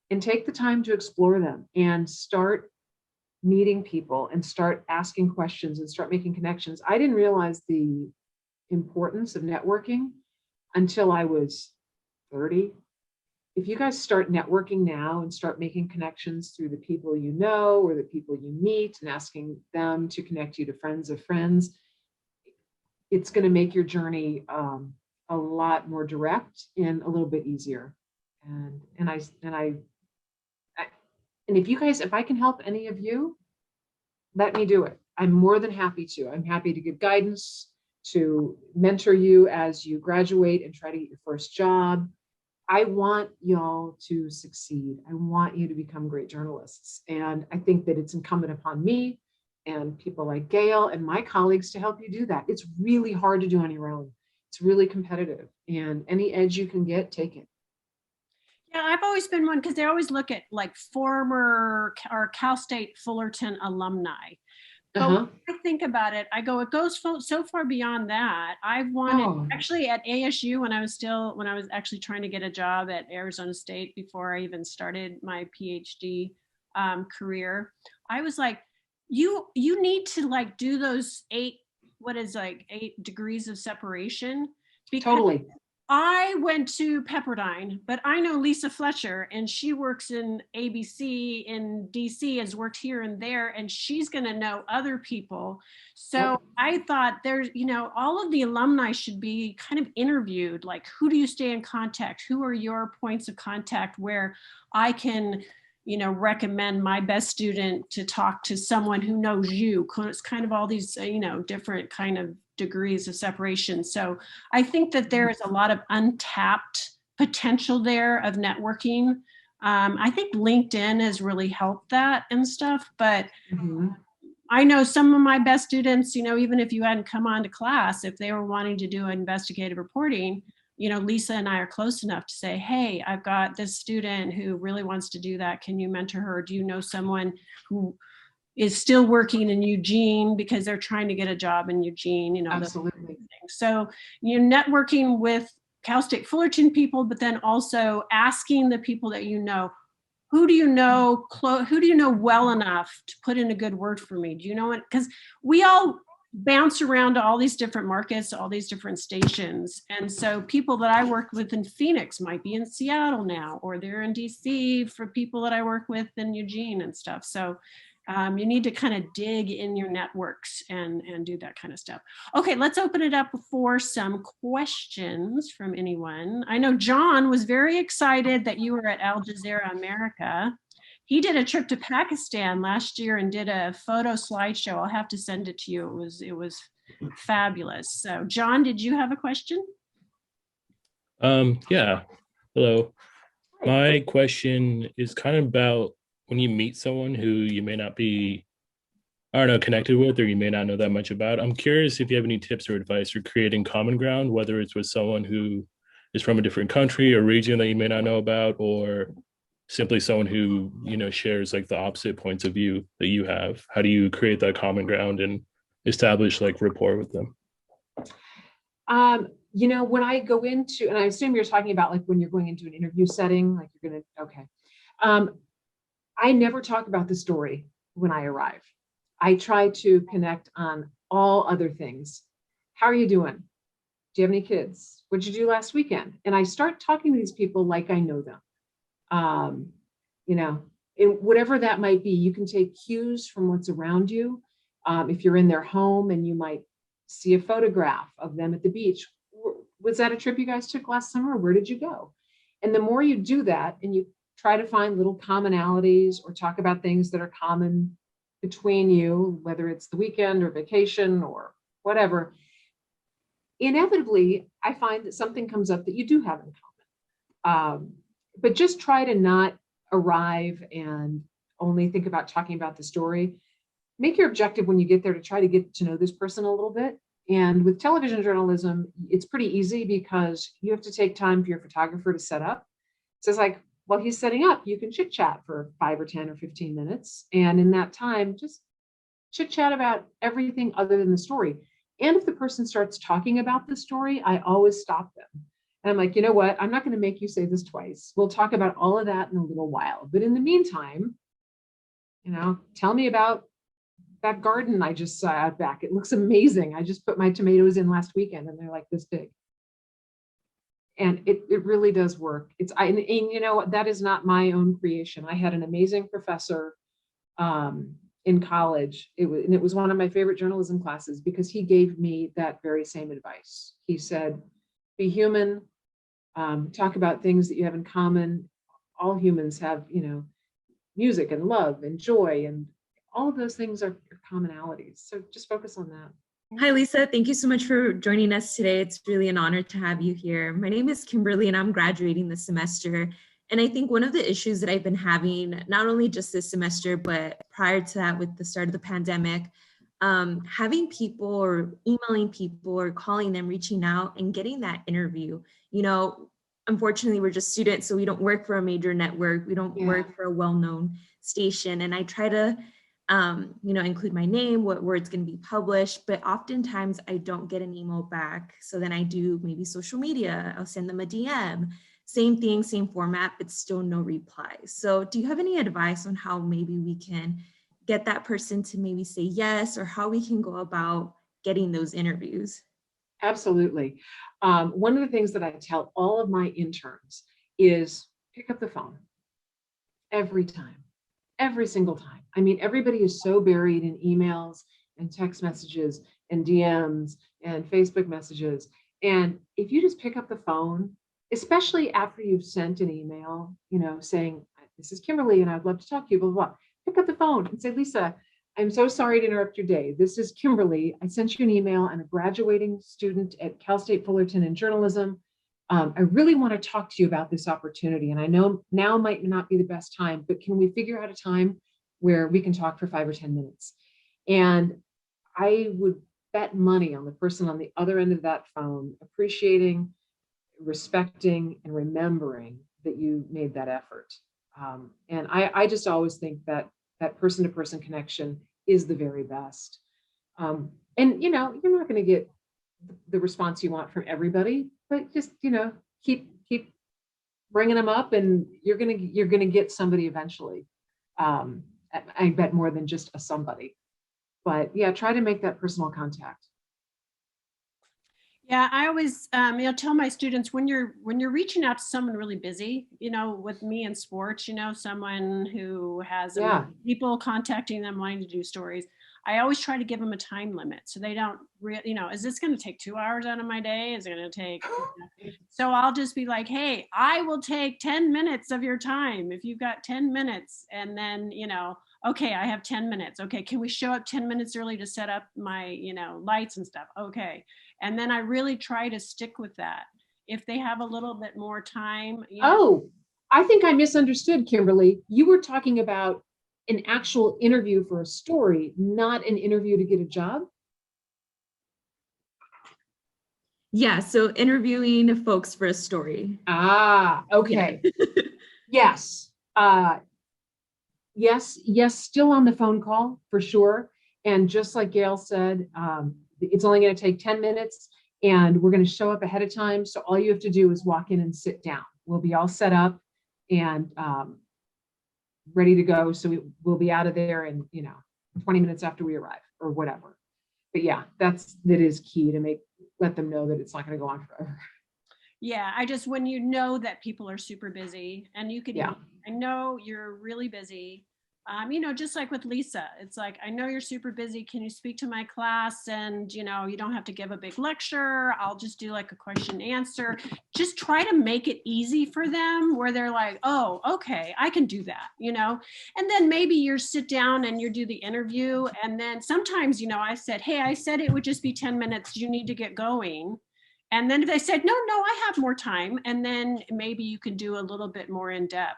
[SPEAKER 2] and take the time to explore them and start meeting people and start asking questions and start making connections. I didn't realize the importance of networking until I was 30. If you guys start networking now and start making connections through the people you know or the people you meet and asking them to connect you to friends of friends, it's going to make your journey a lot more direct and a little bit easier. And if you guys, if I can help any of you, let me do it. I'm more than happy to. I'm happy to give guidance, to mentor you as you graduate and try to get your first job. I want y'all to succeed. I want you to become great journalists. And I think that it's incumbent upon me and people like Gail and my colleagues to help you do that. It's really hard to do on your own. It's really competitive, and any edge you can get, take it.
[SPEAKER 1] Yeah, I've always been one, because they always look at like former or Cal State Fullerton alumni. But when I think about it, I go, it goes so far beyond that. I've wanted, actually at ASU, when I was actually trying to get a job at Arizona State before I even started my PhD career, I was like, you need to like do those 8 degrees of separation. Because
[SPEAKER 2] totally.
[SPEAKER 1] I went to Pepperdine, but I know Lisa Fletcher, and she works in ABC in DC, has worked here and there, and she's going to know other people. So I thought there's, all of the alumni should be kind of interviewed. Like, who do you stay in contact? Who are your points of contact where I can, recommend my best student to talk to someone who knows you? It's kind of all these, different kind of degrees of separation. So I think that there is a lot of untapped potential there of networking. I think LinkedIn has really helped that and stuff, but I know some of my best students, even if you hadn't come on to class, if they were wanting to do investigative reporting, Lisa and I are close enough to say, hey, I've got this student who really wants to do that. Can you mentor her? Do you know someone who is still working in Eugene because they're trying to get a job in Eugene,
[SPEAKER 2] Absolutely.
[SPEAKER 1] So you're networking with Cal State Fullerton people, but then also asking the people that who do you know well enough to put in a good word for me? Do you know what? Because we all bounce around to all these different markets, all these different stations. And so people that I worked with in Phoenix might be in Seattle now, or they're in DC for people that I work with in Eugene and stuff. So you need to kind of dig in your networks and do that kind of stuff. Okay, let's open it up for some questions from anyone. I know John was very excited that you were at Al Jazeera America. He did a trip to Pakistan last year and did a photo slideshow. I'll have to send it to you. It was fabulous. So John, did you have a question?
[SPEAKER 3] Yeah. Hello. My question is kind of about when you meet someone who you may not be, I don't know, connected with, or you may not know that much about. I'm curious if you have any tips or advice for creating common ground, whether it's with someone who is from a different country or region that you may not know about, or simply someone who, shares like the opposite points of view that you have. How do you create that common ground and establish like rapport with them?
[SPEAKER 2] When I go into, and I assume you're talking about like when you're going into an interview setting, like you're going to, okay. I never talk about the story when I arrive. I try to connect on all other things. How are you doing? Do you have any kids? What did you do last weekend? And I start talking to these people like I know them. And whatever that might be, you can take cues from what's around you. If you're in their home and you might see a photograph of them at the beach. Was that a trip you guys took last summer? Where did you go? And the more you do that and you try to find little commonalities or talk about things that are common between you, whether it's the weekend or vacation or whatever, inevitably, I find that something comes up that you do have in common. But just try to not arrive and only think about talking about the story. Make your objective when you get there to try to get to know this person a little bit. And with television journalism, it's pretty easy because you have to take time for your photographer to set up. So it's like, while he's setting up, you can chit chat for 5 or 10 or 15 minutes. And in that time, just chit chat about everything other than the story. And if the person starts talking about the story, I always stop them. And I'm like, you know what? I'm not going to make you say this twice. We'll talk about all of that in a little while. But in the meantime, tell me about that garden I just saw out back. It looks amazing. I just put my tomatoes in last weekend and they're like this big. And it really does work. And you know what? That is not my own creation. I had an amazing professor in college. It was one of my favorite journalism classes because he gave me that very same advice. He said, be human, talk about things that you have in common. All humans have, music and love and joy, and all of those things are commonalities. So just focus on that.
[SPEAKER 4] Hi, Lisa. Thank you so much for joining us today. It's really an honor to have you here. My name is Kimberly, and I'm graduating this semester. And I think one of the issues that I've been having, not only just this semester, but prior to that with the start of the pandemic, having people or emailing people or calling them, reaching out and getting that interview. Unfortunately, we're just students, so we don't work for a major network. We don't work for a well-known station. And I try to include my name, what word's going to be published, but oftentimes I don't get an email back. So then I do maybe social media, I'll send them a DM, same thing, same format, but still no reply. So do you have any advice on how maybe we can get that person to maybe say yes, or how we can go about getting those interviews?
[SPEAKER 2] Absolutely. One of the things that I tell all of my interns is pick up the phone every time. Every single time. I mean, everybody is so buried in emails and text messages and DMs and Facebook messages. And if you just pick up the phone, especially after you've sent an email, saying, this is Kimberly and I'd love to talk to you, blah, blah, blah. Pick up the phone and say, Lisa, I'm so sorry to interrupt your day. This is Kimberly. I sent you an email. I'm a graduating student at Cal State Fullerton in journalism. I really want to talk to you about this opportunity. And I know now might not be the best time, but can we figure out a time where we can talk for 5 or 10 minutes? And I would bet money on the person on the other end of that phone, appreciating, respecting, and remembering that you made that effort. And I just always think that person-to-person connection is the very best. And you're not going to get the response you want from everybody, but just keep bringing them up, and you're gonna get somebody eventually. I bet more than just a somebody, but yeah, try to make that personal contact.
[SPEAKER 1] Yeah, I always tell my students when you're reaching out to someone really busy, with me in sports, someone who has people contacting them wanting to do stories. I always try to give them a time limit so they don't, is this going to take 2 hours out of my day? Is it going to take? So I'll just be like, hey, I will take 10 minutes of your time if you've got 10 minutes. And then, okay, I have 10 minutes. Okay, can we show up 10 minutes early to set up my, lights and stuff? Okay. And then I really try to stick with that. If they have a little bit more time.
[SPEAKER 2] Oh, I think I misunderstood, Kimberly. You were talking about an actual interview for a story, not an interview to get a job?
[SPEAKER 4] Yeah, so interviewing folks for a story.
[SPEAKER 2] Ah, okay. Yeah. Yes. Yes, still on the phone call for sure. And just like Gail said, it's only going to take 10 minutes and we're going to show up ahead of time. So all you have to do is walk in and sit down. We'll be all set up and ready to go. So we'll be out of there in 20 minutes after we arrive or whatever. But yeah, that is key to let them know that it's not going to go on forever.
[SPEAKER 1] Yeah, when you know that people are super busy and you could, I know you're really busy. Just like with Lisa, it's like, I know you're super busy. Can you speak to my class? And, you don't have to give a big lecture. I'll just do like a question answer. Just try to make it easy for them where they're like, oh, okay, I can do that, And then maybe you sit down and you do the interview. And then sometimes, I said it would just be 10 minutes. You need to get going. And then if they said, no, I have more time. And then maybe you can do a little bit more in depth.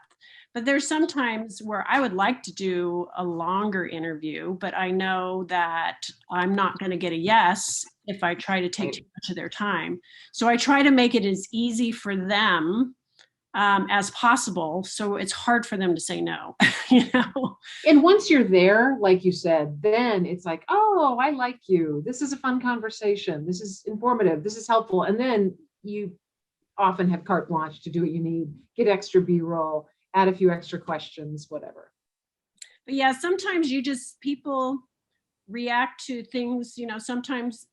[SPEAKER 1] But there's some times where I would like to do a longer interview, but I know that I'm not going to get a yes if I try to take too much of their time. So I try to make it as easy for them as possible. So it's hard for them to say no, you know?
[SPEAKER 2] And once you're there, like you said, then it's like, oh, I like you. This is a fun conversation. This is informative. This is helpful. And then you often have carte blanche to do what you need, get extra B-roll, add a few extra questions, whatever.
[SPEAKER 1] But yeah, sometimes people react to things, you know, sometimes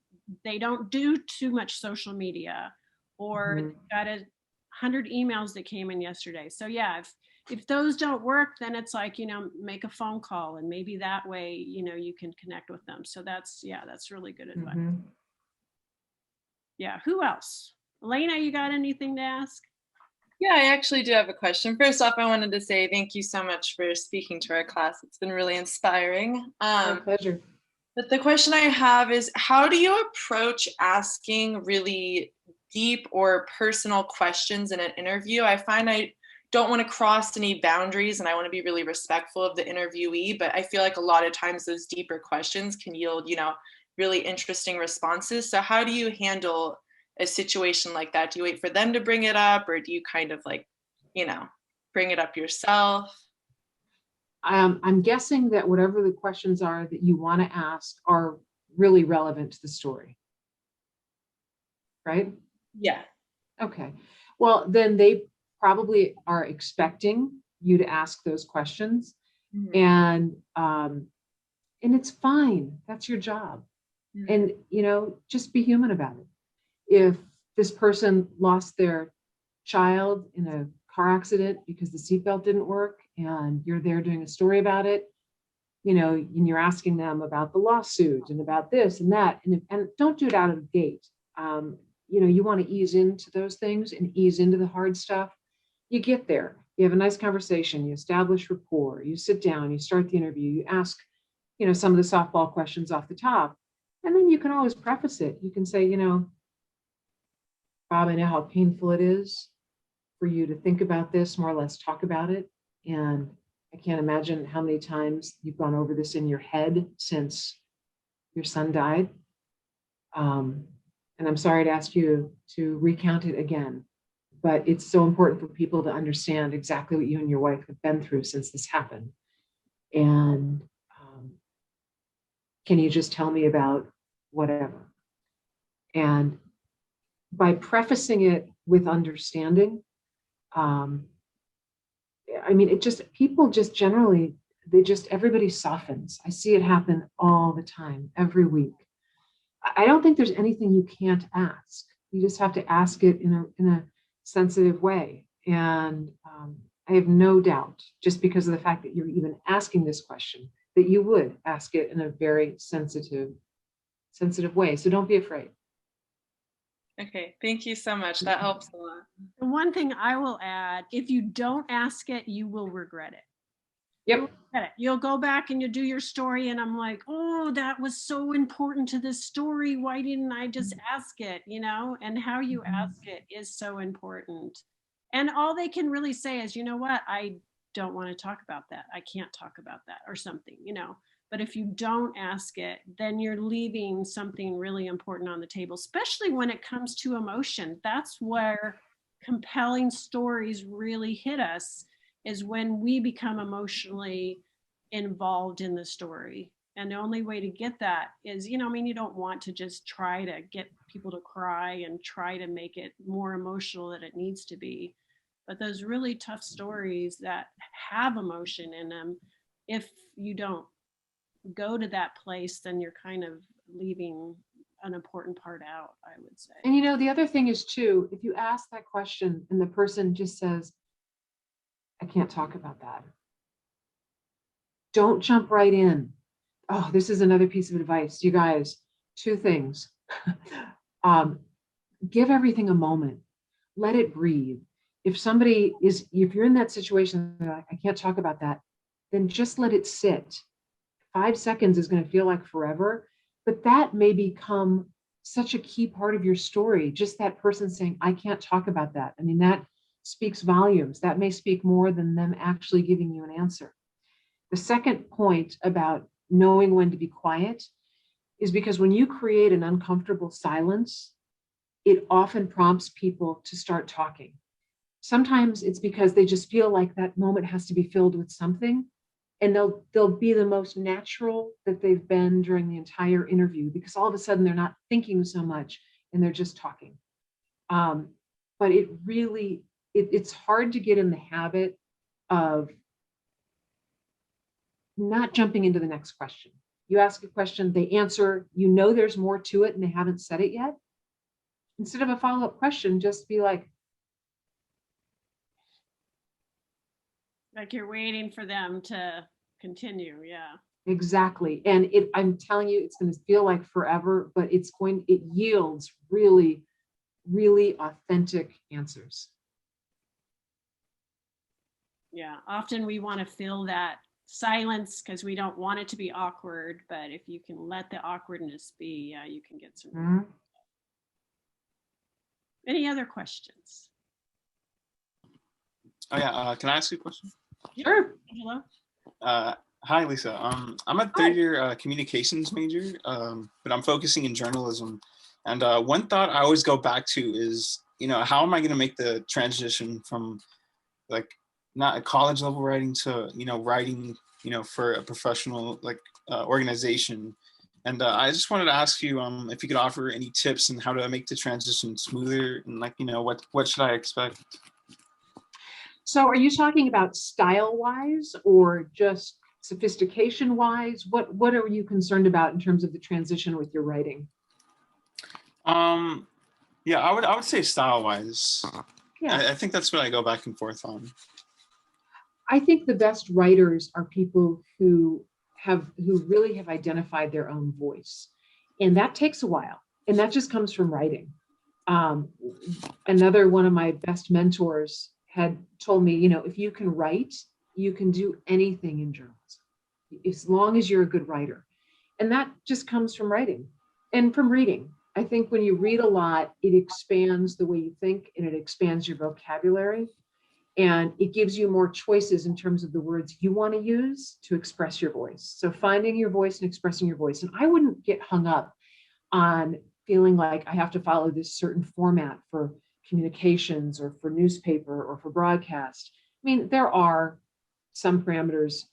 [SPEAKER 1] they don't do too much social media, or got 100 emails that came in yesterday. So yeah, if those don't work, then it's like, you know, make a phone call, and maybe that way, you know, you can connect with them. So that's really good advice. Yeah, who else? Elena, you got anything to ask?
[SPEAKER 5] Yeah, I actually do have a question. First off, I wanted to say thank you so much for speaking to our class. It's been really inspiring.
[SPEAKER 2] My pleasure.
[SPEAKER 5] But the question I have is, how do you approach asking really deep or personal questions in an interview? I find I don't want to cross any boundaries, and I want to be really respectful of the interviewee, but I feel like a lot of times those deeper questions can yield, you know, really interesting responses. So how do you handle a situation like that? Do you wait for them to bring it up, or do you kind of like, you know, bring it up yourself?
[SPEAKER 2] I'm guessing that whatever the questions are that you want to ask are really relevant to the story, right?
[SPEAKER 5] Yeah.
[SPEAKER 2] Okay. Well, then they probably are expecting you to ask those questions, and it's fine. That's your job. And, you know, just be human about it. If this person lost their child in a car accident because the seatbelt didn't work, and you're there doing a story about it, you know, and you're asking them about the lawsuit and about this and that, and don't do it out of the gate. You know, you want to ease into those things and ease into the hard stuff. You get there, you have a nice conversation, you establish rapport, you sit down, you start the interview, you ask, you know, some of the softball questions off the top, and then you can always preface it. You can say, you know, Bob, I know how painful it is for you to think about this, more or less talk about it. And I can't imagine how many times you've gone over this in your head since your son died. And I'm sorry to ask you to recount it again, but it's so important for people to understand exactly what you and your wife have been through since this happened. And can you just tell me about whatever? And by prefacing it with understanding, I mean, people just generally, everybody softens. I see it happen all the time, every week. I don't think there's anything you can't ask. You just have to ask it in a sensitive way. And I have no doubt, just because of the fact that you're even asking this question, that you would ask it in a very sensitive way. So don't be afraid.
[SPEAKER 5] Okay, thank you so much. That helps a lot.
[SPEAKER 1] The one thing I will add, if you don't ask it, you will regret it.
[SPEAKER 2] Yep.
[SPEAKER 1] You'll go back and you do your story, and I'm like, oh, that was so important to this story. Why didn't I just ask it? You know, and how you ask it is so important. And all they can really say is, you know what, I don't want to talk about that. I can't talk about that, or something, you know. But if you don't ask it, then you're leaving something really important on the table, especially when it comes to emotion. That's where compelling stories really hit us, is when we become emotionally involved in the story. And the only way to get that is, you know, I mean, you don't want to just try to get people to cry and try to make it more emotional than it needs to be. But those really tough stories that have emotion in them, if you don't go to that place, then you're kind of leaving an important part out, I would say.
[SPEAKER 2] And you know, the other thing is too, if you ask that question and the person just says, I can't talk about that, don't jump right in. Oh, this is another piece of advice, you guys. 2 things. Give everything a moment. Let it breathe. If you're in that situation, I can't talk about that, then just let it sit. 5 seconds is going to feel like forever, but that may become such a key part of your story. Just that person saying, I can't talk about that. I mean, that speaks volumes. That may speak more than them actually giving you an answer. The second point about knowing when to be quiet is because when you create an uncomfortable silence, it often prompts people to start talking. sometimes it's because they just feel like that moment has to be filled with something, and they'll be the most natural that they've been during the entire interview, because all of a sudden they're not thinking so much and they're just talking. But it really, it's hard to get in the habit of not jumping into the next question. You ask a question, they answer, you know there's more to it and they haven't said it yet. Instead of a follow-up question, just be like
[SPEAKER 1] you're waiting for them to continue. Yeah.
[SPEAKER 2] exactly. And I'm telling you, it's going to feel like forever, but it yields really, really authentic answers.
[SPEAKER 1] Yeah. Often we want to fill that silence because we don't want it to be awkward, but if you can let the awkwardness be, yeah, you can get some.
[SPEAKER 2] Mm-hmm.
[SPEAKER 1] Any other questions?
[SPEAKER 6] Oh yeah, can I ask you a question?
[SPEAKER 2] Sure.
[SPEAKER 1] Hello.
[SPEAKER 6] Hi, Lisa. I'm a third year communications major, but I'm focusing in journalism. And one thought I always go back to is, how am I going to make the transition from like not a college level writing to, writing, for a professional organization. And I just wanted to ask you if you could offer any tips on how to make the transition smoother and what should I expect?
[SPEAKER 2] So are you talking about style wise or just sophistication wise? What are you concerned about in terms of the transition with your writing?
[SPEAKER 6] Yeah, I would say style wise.
[SPEAKER 2] Yeah.
[SPEAKER 6] I think that's what I go back and forth on.
[SPEAKER 2] I think the best writers are people who really have identified their own voice. And that takes a while. And that just comes from writing. Another one of my best mentors had told me, if you can write, you can do anything in journalism, as long as you're a good writer. And that just comes from writing and from reading. I think when you read a lot, it expands the way you think and it expands your vocabulary. And it gives you more choices in terms of the words you want to use to express your voice. So finding your voice and expressing your voice. And I wouldn't get hung up on feeling like I have to follow this certain format for communications or for newspaper or for broadcast. I mean, there are some parameters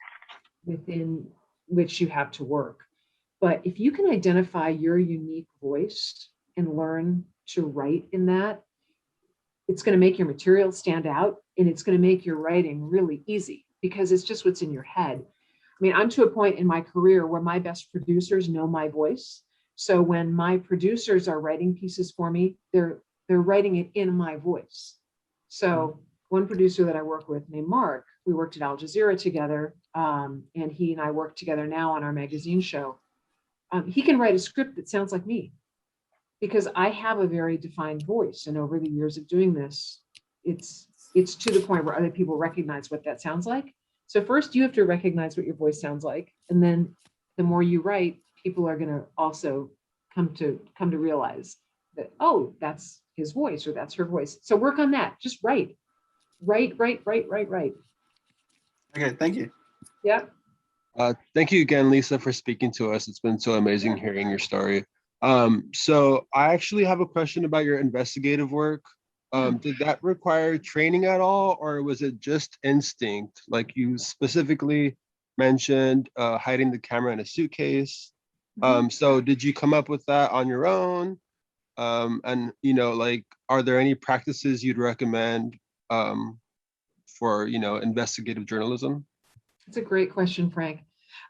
[SPEAKER 2] within which you have to work. But if you can identify your unique voice and learn to write in that, it's going to make your material stand out and it's going to make your writing really easy because it's just what's in your head. I mean, I'm to a point in my career where my best producers know my voice. So when my producers are writing pieces for me, they're writing it in my voice. So one producer that I work with named Mark, we worked at Al Jazeera together, and he and I work together now on our magazine show. He can write a script that sounds like me, because I have a very defined voice. And over the years of doing this, it's to the point where other people recognize what that sounds like. So first you have to recognize what your voice sounds like. And then the more you write, people are going to also come to realize that, oh, that's his voice or that's her voice. So work on that. Just write. Write.
[SPEAKER 6] Okay, thank you.
[SPEAKER 2] Yep.
[SPEAKER 7] Thank you again, Lisa, for speaking to us. It's been so amazing hearing your story. So I actually have a question about your investigative work. Did that require training at all, or was it just instinct? Like you specifically mentioned hiding the camera in a suitcase. So did you come up with that on your own? And are there any practices you'd recommend for investigative journalism?
[SPEAKER 2] That's a great question, Frank.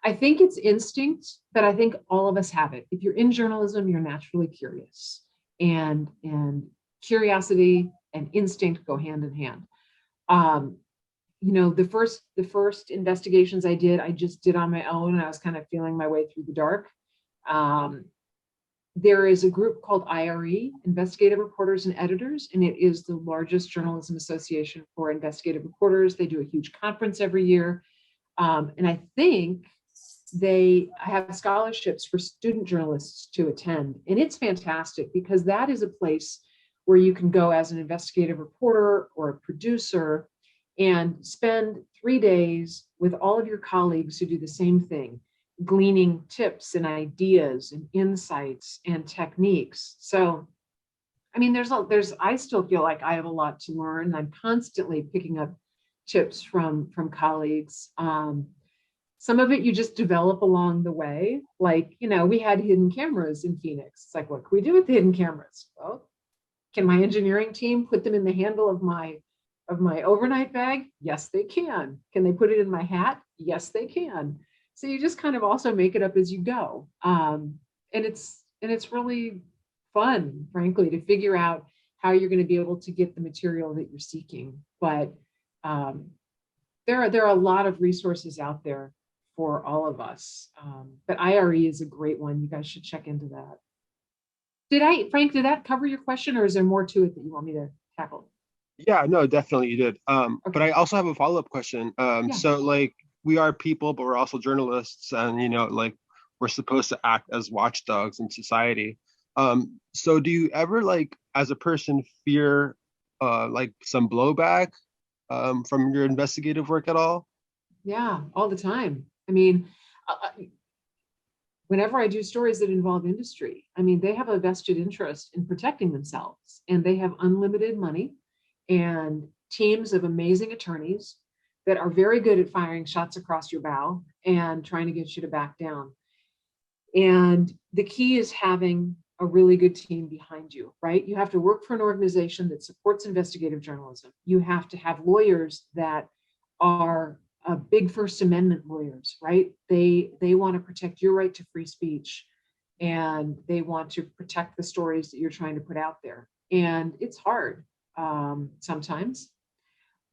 [SPEAKER 2] I think it's instinct, but I think all of us have it. If you're in journalism, you're naturally curious, and curiosity and instinct go hand in hand. The first investigations I just did on my own, and I was kind of feeling my way through the dark. There is a group called IRE, Investigative Reporters and Editors, and it is the largest journalism association for investigative reporters. They do a huge conference every year. And I think they have scholarships for student journalists to attend. And it's fantastic because that is a place where you can go as an investigative reporter or a producer and spend 3 days with all of your colleagues who do the same thing, gleaning tips and ideas and insights and techniques. So I mean, I still feel like I have a lot to learn. I'm constantly picking up tips from colleagues. Some of it you just develop along the way. Like, we had hidden cameras in Phoenix. It's like, what can we do with the hidden cameras? Well, can my engineering team put them in the handle of my overnight bag? Yes, they can. Can they put it in my hat? Yes, they can. So you just kind of also make it up as you go. And it's really fun, frankly, to figure out how you're going to be able to get the material that you're seeking. But there are a lot of resources out there for all of us. But IRE is a great one. You guys should check into that. Frank, did that cover your question, or is there more to it that you want me to tackle?
[SPEAKER 7] Yeah, no, definitely you did.
[SPEAKER 2] Okay.
[SPEAKER 7] But I also have a follow-up question. So like we are people, but we're also journalists, and like we're supposed to act as watchdogs in society. So do you ever, like, as a person, fear like some blowback from your investigative work at all?
[SPEAKER 2] Yeah, all the time. I mean, whenever I do stories that involve industry, I mean, they have a vested interest in protecting themselves, and they have unlimited money and teams of amazing attorneys that are very good at firing shots across your bow and trying to get you to back down. And the key is having a really good team behind you, right? You have to work for an organization that supports investigative journalism. You have to have lawyers that are big First Amendment lawyers, right? They want to protect your right to free speech, and they want to protect the stories that you're trying to put out there. And it's hard sometimes,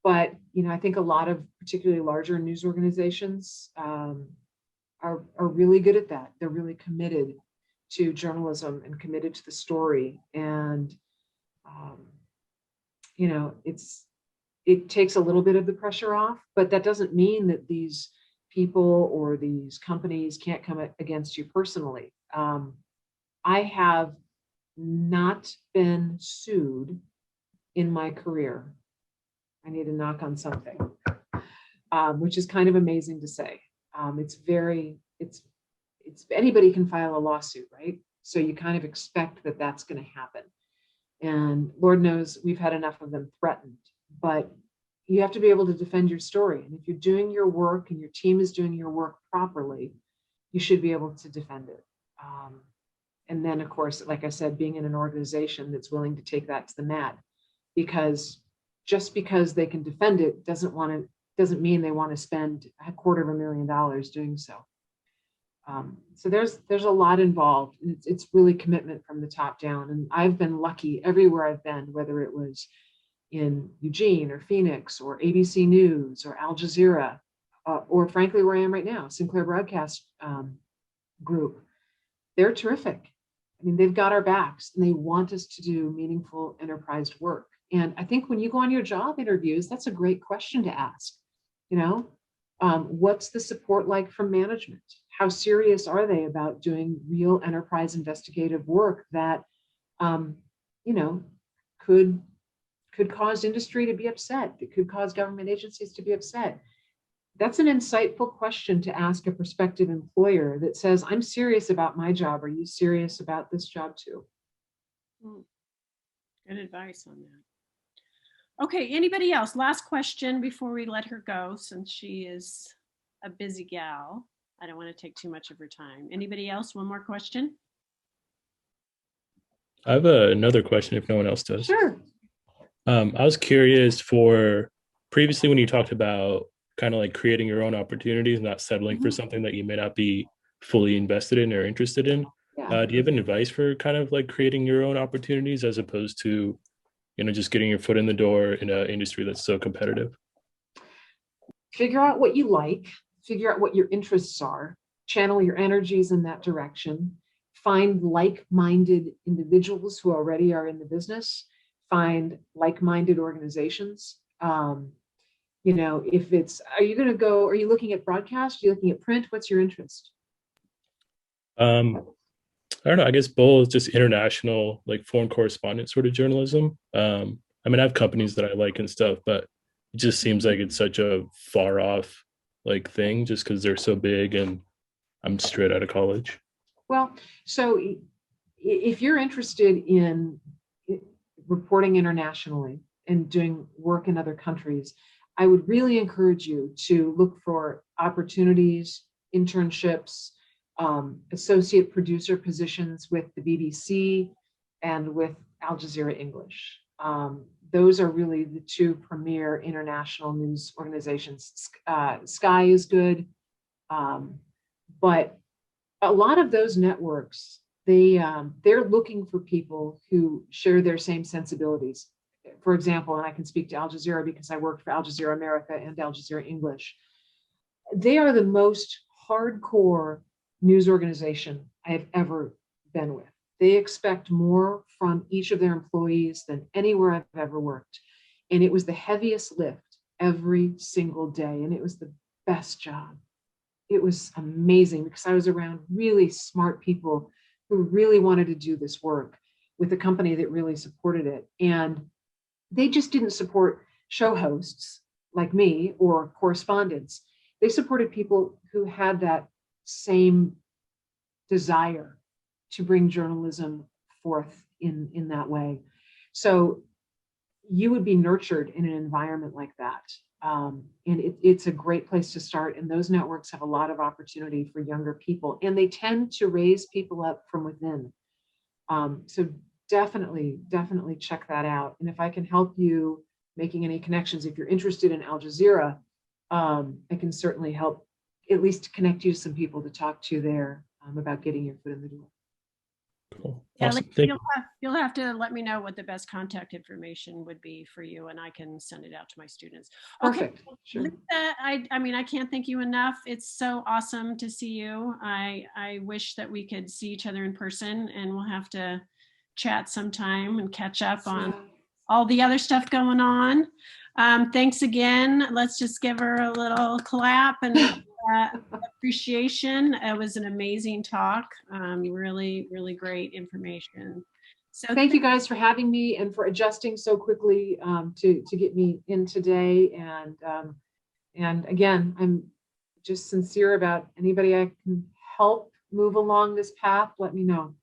[SPEAKER 2] but I think a lot of particularly larger news organizations are really good at that. They're really committed to journalism and committed to the story, and it takes a little bit of the pressure off, but that doesn't mean that these people or these companies can't come against you personally. I have not been sued in my career. I need to knock on something, which is kind of amazing to say. It's anybody can file a lawsuit, right? So you kind of expect that that's going to happen. And Lord knows we've had enough of them threatened, but you have to be able to defend your story. And if you're doing your work and your team is doing your work properly, you should be able to defend it. And then, of course, like I said, being in an organization that's willing to take that to the mat, because just because they can defend it doesn't mean they want to spend $250,000 doing so. So there's a lot involved. It's really commitment from the top down. And I've been lucky everywhere I've been, whether it was in Eugene or Phoenix or ABC News or Al Jazeera, or frankly, where I am right now, Sinclair Broadcast Group. They're terrific. I mean, they've got our backs, and they want us to do meaningful enterprise work. And I think when you go on your job interviews, that's a great question to ask. What's the support like from management? How serious are they about doing real enterprise investigative work that, could cause industry to be upset? It could cause government agencies to be upset. That's an insightful question to ask a prospective employer that says, I'm serious about my job. Are you serious about this job too?
[SPEAKER 1] Good advice on that. Okay, anybody else? Last question before we let her go, since she is a busy gal. I don't want to take too much of her time. Anybody else? One more question?
[SPEAKER 3] I have another question if no one else does.
[SPEAKER 2] Sure.
[SPEAKER 3] I was curious, for previously when you talked about kind of like creating your own opportunities, not settling for something that you may not be fully invested in or interested in.
[SPEAKER 2] Yeah.
[SPEAKER 3] Do you have any advice for kind of like creating your own opportunities as opposed to, just getting your foot in the door in an industry that's so competitive?
[SPEAKER 2] Figure out what you like, figure out what your interests are, channel your energies in that direction, find like-minded individuals who already are in the business, find like-minded organizations. If it's, are you looking at broadcast? Are you looking at print? What's your interest?
[SPEAKER 3] I don't know, I guess both, just international, like foreign correspondent sort of journalism. I have companies that I like and stuff, but it just seems like it's such a far off like thing just because they're so big and I'm straight out of college.
[SPEAKER 2] Well, so if you're interested in reporting internationally and doing work in other countries, I would really encourage you to look for opportunities, internships, associate producer positions with the BBC and with Al Jazeera English. Those are really the two premier international news organizations. Sky is good, but a lot of those networks, they're looking for people who share their same sensibilities. For example, and I can speak to Al Jazeera because I worked for Al Jazeera America and Al Jazeera English. They are the most hardcore news organization I have ever been with. They expect more from each of their employees than anywhere I've ever worked. And it was the heaviest lift every single day. And it was the best job. It was amazing because I was around really smart people who really wanted to do this work with a company that really supported it. And they just didn't support show hosts like me or correspondents. They supported people who had that same desire to bring journalism forth in that way. So you would be nurtured in an environment like that. And it's a great place to start. And those networks have a lot of opportunity for younger people, and they tend to raise people up from within. So definitely check that out. And if I can help you making any connections, if you're interested in Al Jazeera, I can certainly help at least connect you to some people to talk to there about getting your foot in the door.
[SPEAKER 3] Cool.
[SPEAKER 1] Yeah,
[SPEAKER 3] Awesome.
[SPEAKER 1] you'll have to let me know what the best contact information would be for you, and I can send it out to my students.
[SPEAKER 2] Perfect.
[SPEAKER 1] Okay.
[SPEAKER 2] Sure.
[SPEAKER 1] Lisa, I mean, I can't thank you enough. It's so awesome to see you. I wish that we could see each other in person, and we'll have to chat sometime and catch up on all the other stuff going on. Thanks again. Let's just give her a little clap and appreciation. It was an amazing talk. Really, really great information. So
[SPEAKER 2] thank you guys for having me and for adjusting so quickly to get me in today. And again, I'm just sincere about anybody I can help move along this path. Let me know.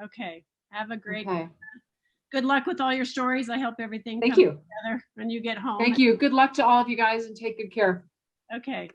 [SPEAKER 1] Okay. Have a great
[SPEAKER 2] Okay.
[SPEAKER 1] Good luck with all your stories. I hope everything
[SPEAKER 2] Thank
[SPEAKER 1] comes
[SPEAKER 2] you.
[SPEAKER 1] together when you get home.
[SPEAKER 2] Thank you. Good luck to all of you guys and take good care.
[SPEAKER 1] Okay.